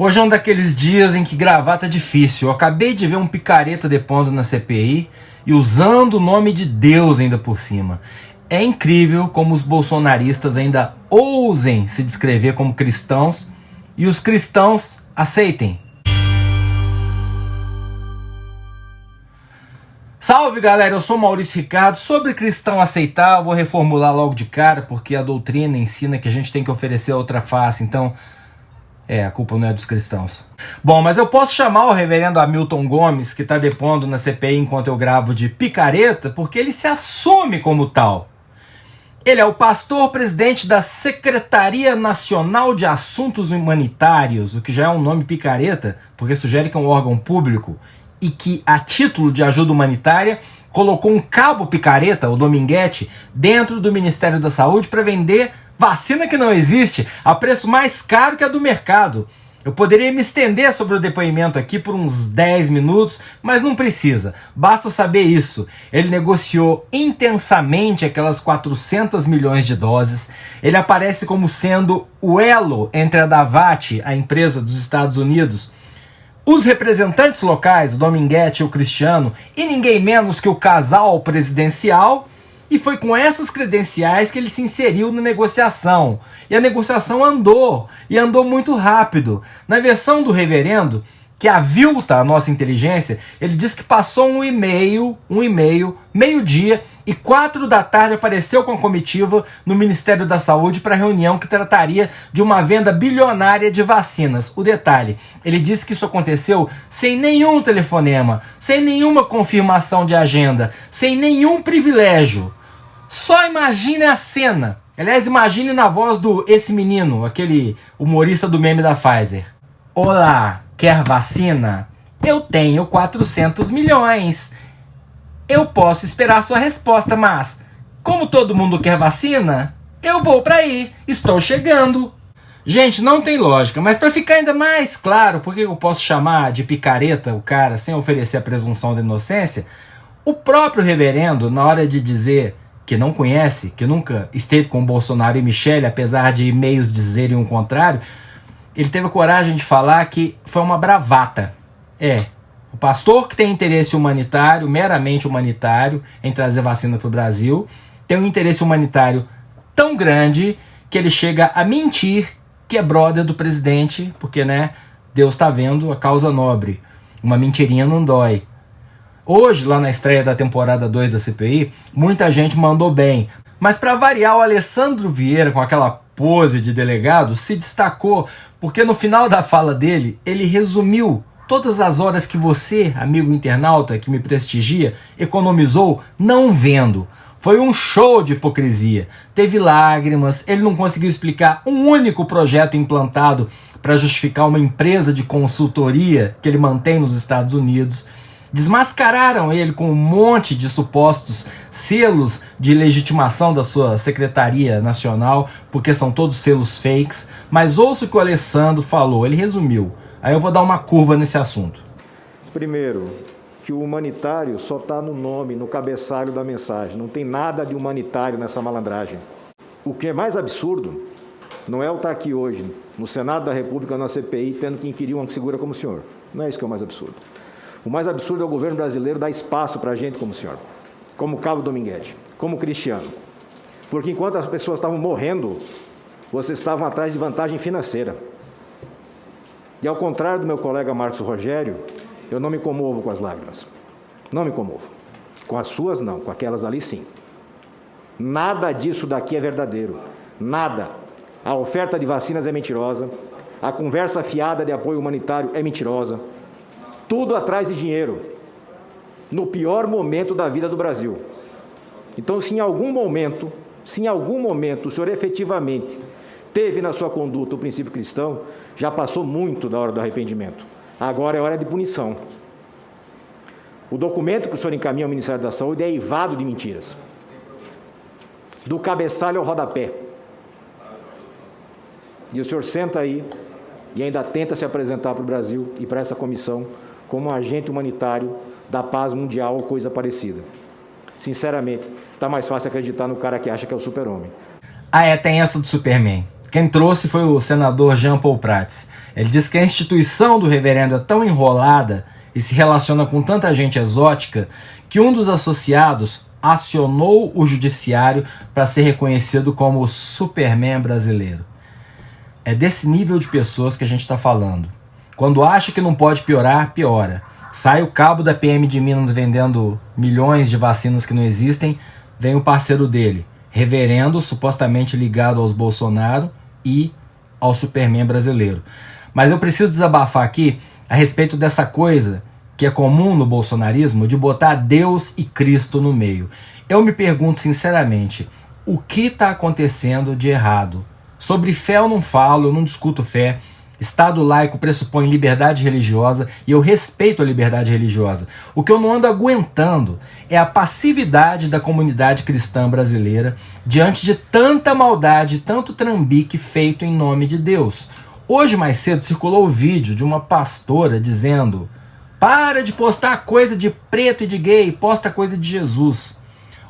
Hoje é um daqueles dias em que gravar tá difícil. Eu acabei de ver um picareta depondo na CPI e usando o nome de Deus ainda por cima. É incrível como os bolsonaristas ainda ousem se descrever como cristãos e os cristãos aceitem. Salve galera, eu sou Maurício Ricardo. Sobre cristão aceitar, eu vou reformular logo de cara, porque a doutrina ensina que a gente tem que oferecer outra face, então a culpa não é dos cristãos. Bom, mas eu posso chamar o reverendo Hamilton Gomes, que está depondo na CPI enquanto eu gravo, de picareta, porque ele se assume como tal. Ele é o pastor-presidente da Secretaria Nacional de Assuntos Humanitários, o que já é um nome picareta, porque sugere que é um órgão público e que, a título de ajuda humanitária, colocou um cabo picareta, o Dominguete, dentro do Ministério da Saúde para vender vacina que não existe, a preço mais caro que a do mercado. Eu poderia me estender sobre o depoimento aqui por uns 10 minutos, mas não precisa. Basta saber isso. Ele negociou intensamente aquelas 400 milhões de doses. Ele aparece como sendo o elo entre a Davat, a empresa dos Estados Unidos, os representantes locais, o Dominguete e o Cristiano, e ninguém menos que o casal presidencial. E foi com essas credenciais que ele se inseriu na negociação. E a negociação andou, e andou muito rápido. Na versão do reverendo, que avilta a nossa inteligência, ele diz que passou um e-mail, meio-dia, e 4 da tarde apareceu com a comitiva no Ministério da Saúde para a reunião que trataria de uma venda bilionária de vacinas. O detalhe, ele disse que isso aconteceu sem nenhum telefonema, sem nenhuma confirmação de agenda, sem nenhum privilégio. Só imagine a cena. Aliás, imagine na voz do Esse Menino, aquele humorista do meme da Pfizer. Olá, quer vacina? Eu tenho 400 milhões. Eu posso esperar sua resposta, mas como todo mundo quer vacina, eu vou para aí. Estou chegando. Gente, não tem lógica, mas para ficar ainda mais claro por que eu posso chamar de picareta o cara sem oferecer a presunção de inocência, o próprio reverendo, na hora de dizer que não conhece, que nunca esteve com Bolsonaro e Michele, apesar de e-mails dizerem o contrário, ele teve a coragem de falar que foi uma bravata. O pastor que tem interesse humanitário, meramente humanitário, em trazer vacina para o Brasil, tem um interesse humanitário tão grande que ele chega a mentir que é brother do presidente, porque, Deus está vendo a causa nobre. Uma mentirinha não dói. Hoje, lá na estreia da temporada 2 da CPI, muita gente mandou bem. Mas para variar, o Alessandro Vieira, com aquela pose de delegado, se destacou, porque no final da fala dele, ele resumiu todas as horas que você, amigo internauta que me prestigia, economizou não vendo. Foi um show de hipocrisia. Teve lágrimas, ele não conseguiu explicar um único projeto implantado para justificar uma empresa de consultoria que ele mantém nos Estados Unidos. Desmascararam ele com um monte de supostos selos de legitimação da sua Secretaria Nacional, porque são todos selos fakes. Mas ouça o que o Alessandro falou, ele resumiu. Aí eu vou dar uma curva nesse assunto. Primeiro, que o humanitário só está no nome, no cabeçalho da mensagem. Não tem nada de humanitário nessa malandragem. O que é mais absurdo não é eu estar aqui hoje, no Senado da República, na CPI, tendo que inquirir uma figura como o senhor. Não é isso que é o mais absurdo. O mais absurdo é o governo brasileiro dar espaço para gente como o senhor, como o Cabo Dominguete, como o Cristiano. Porque enquanto as pessoas estavam morrendo, vocês estavam atrás de vantagem financeira. E ao contrário do meu colega Marcos Rogério, eu não me comovo com as lágrimas. Não me comovo. Com as suas não, com aquelas ali sim. Nada disso daqui é verdadeiro. Nada. A oferta de vacinas é mentirosa. A conversa fiada de apoio humanitário é mentirosa. Tudo atrás de dinheiro, no pior momento da vida do Brasil. Então, se em algum momento o senhor efetivamente teve na sua conduta o princípio cristão, já passou muito da hora do arrependimento. Agora é hora de punição. O documento que o senhor encaminha ao Ministério da Saúde é eivado de mentiras. Do cabeçalho ao rodapé. E o senhor senta aí e ainda tenta se apresentar para o Brasil e para essa comissão como um agente humanitário da paz mundial ou coisa parecida. Sinceramente, está mais fácil acreditar no cara que acha que é o super-homem. Tem essa do Superman. Quem trouxe foi o senador Jean Paul Prats. Ele diz que a instituição do reverendo é tão enrolada e se relaciona com tanta gente exótica que um dos associados acionou o judiciário para ser reconhecido como o Superman brasileiro. É desse nível de pessoas que a gente está falando. Quando acha que não pode piorar, piora. Sai o cabo da PM de Minas vendendo milhões de vacinas que não existem, vem o parceiro dele, reverendo, supostamente ligado aos Bolsonaro e ao Superman brasileiro. Mas eu preciso desabafar aqui a respeito dessa coisa que é comum no bolsonarismo, de botar Deus e Cristo no meio. Eu me pergunto sinceramente, o que está acontecendo de errado? Sobre fé eu não falo, eu não discuto fé. Estado laico pressupõe liberdade religiosa e eu respeito a liberdade religiosa. O que eu não ando aguentando é a passividade da comunidade cristã brasileira diante de tanta maldade, tanto trambique feito em nome de Deus. Hoje mais cedo circulou o vídeo de uma pastora dizendo: para de postar coisa de preto e de gay, posta coisa de Jesus.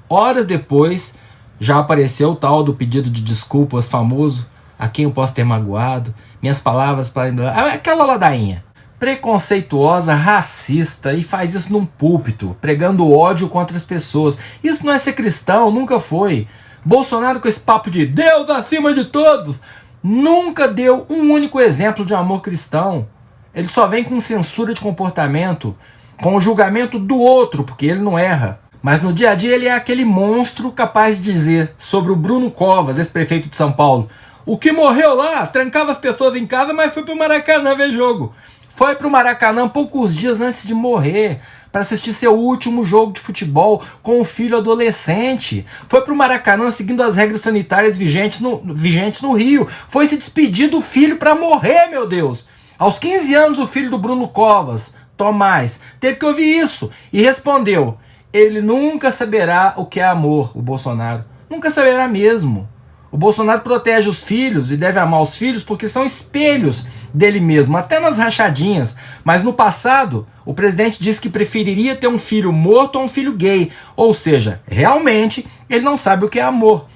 Horas depois já apareceu o tal do pedido de desculpas famoso, a quem eu posso ter magoado, minhas palavras para... aquela ladainha. Preconceituosa, racista, e faz isso num púlpito, pregando ódio contra as pessoas. Isso não é ser cristão, nunca foi. Bolsonaro com esse papo de Deus acima de todos, nunca deu um único exemplo de amor cristão. Ele só vem com censura de comportamento, com o julgamento do outro, porque ele não erra. Mas no dia a dia ele é aquele monstro capaz de dizer sobre o Bruno Covas, ex-prefeito de São Paulo: o que morreu lá, trancava as pessoas em casa, mas foi pro Maracanã ver jogo. Foi pro Maracanã poucos dias antes de morrer, para assistir seu último jogo de futebol com o filho adolescente. Foi pro Maracanã seguindo as regras sanitárias vigentes no Rio. Foi se despedir do filho para morrer, meu Deus. Aos 15 anos, o filho do Bruno Covas, Tomás, teve que ouvir isso e respondeu: ele nunca saberá o que é amor, o Bolsonaro. Nunca saberá mesmo. O Bolsonaro protege os filhos e deve amar os filhos porque são espelhos dele mesmo, até nas rachadinhas. Mas no passado, o presidente disse que preferiria ter um filho morto a um filho gay. Ou seja, realmente, ele não sabe o que é amor.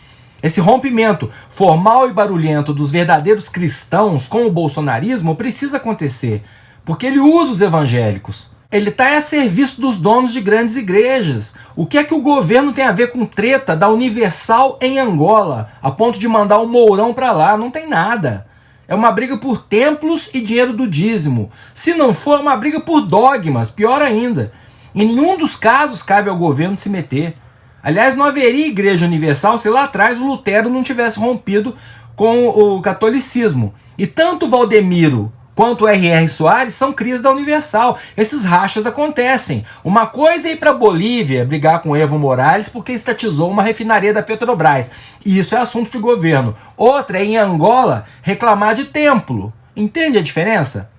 Esse rompimento formal e barulhento dos verdadeiros cristãos com o bolsonarismo precisa acontecer, porque ele usa os evangélicos. Ele está a serviço dos donos de grandes igrejas. O que é que o governo tem a ver com treta da Universal em Angola, a ponto de mandar o Mourão para lá? Não tem nada. É uma briga por templos e dinheiro do dízimo. Se não for, é uma briga por dogmas, pior ainda. Em nenhum dos casos cabe ao governo se meter. Aliás, não haveria igreja universal se lá atrás o Lutero não tivesse rompido com o catolicismo. E tanto Valdemiro quanto o R.R. Soares são crias da Universal. Esses rachas acontecem. Uma coisa é ir para Bolívia brigar com Evo Morales porque estatizou uma refinaria da Petrobras. E isso é assunto de governo. Outra é em Angola reclamar de templo. Entende a diferença?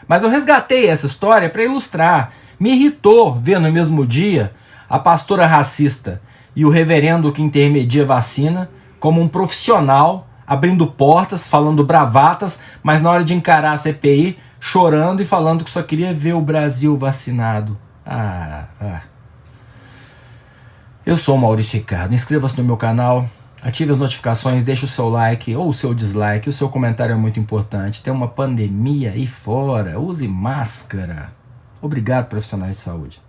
Mas eu resgatei essa história para ilustrar. Me irritou ver no mesmo dia a pastora racista e o reverendo que intermedia vacina como um profissional abrindo portas, falando bravatas, mas na hora de encarar a CPI, chorando e falando que só queria ver o Brasil vacinado. Eu sou o Maurício Ricardo. Inscreva-se no meu canal, ative as notificações, deixe o seu like ou o seu dislike. O seu comentário é muito importante. Tem uma pandemia aí fora. Use máscara. Obrigado, profissionais de saúde.